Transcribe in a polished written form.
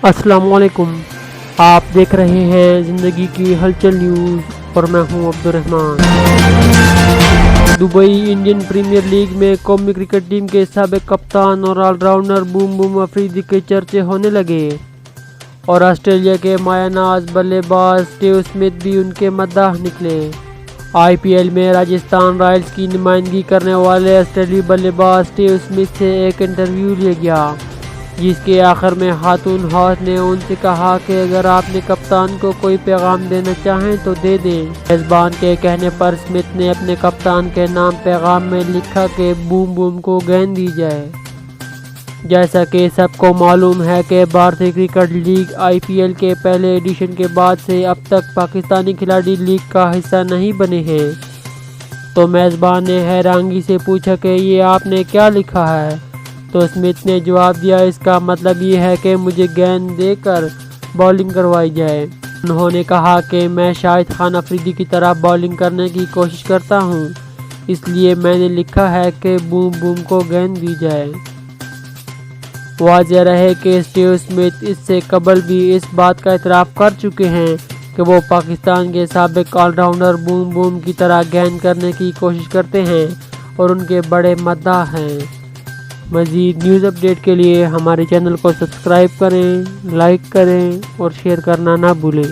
अस्सलाम वालेकुम। आप देख रहे हैं ज़िंदगी की हलचल न्यूज़ और मैं हूं Abdurrahman. Dubai Indian Premier League में कौमी क्रिकेट टीम के साबिक कप्तान और ऑलराउंडर बूम अफरीदी के चर्चे होने लगे और ऑस्ट्रेलिया के मायानाज बल्लेबाज स्टीव स्मिथ भी उनके मद्दाह निकले। आईपीएल में राजस्थान रॉयल्स की नुमाइंदगी करने वाले ऑस्ट्रेलियाई बल्लेबाज स्टीव स्मिथ से एक इंटरव्यू लिया गया, जिसके आखिर में खातून हौस ने उनसे कहा कि अगर आपने कप्तान को कोई पैगाम देना चाहें तो दे दें। मेज़बान के कहने पर स्मिथ ने अपने कप्तान के नाम पैगाम में लिखा कि बूम को गेंद दी जाए। जैसा कि सबको मालूम है कि भारतीय क्रिकेट लीग आईपीएल के पहले एडिशन के बाद से अब तक पाकिस्तानी खिलाड़ी लीग का हिस्सा नहीं बने हैं, तो मेज़बान ने हैरानगी से पूछा कि ये आपने क्या लिखा है। तो स्मिथ ने जवाब दिया, इसका मतलब ये है कि मुझे गेंद देकर बॉलिंग करवाई जाए। उन्होंने कहा कि मैं शाहिद खान अफरीदी की तरह बॉलिंग करने की कोशिश करता हूँ, इसलिए मैंने लिखा है कि बूम को गेंद दी जाए। वाज़ेह रहे कि स्टीव स्मिथ इससे कबल भी इस बात का इतराफ़ कर चुके हैं कि वो पाकिस्तान के साबिक ऑलराउंडर बूम की तरह गेंद करने की कोशिश करते हैं और उनके बड़े मद्दाह हैं। मज़ीद न्यूज़ अपडेट के लिए हमारे चैनल को सब्सक्राइब करें, लाइक करें और शेयर करना ना भूलें।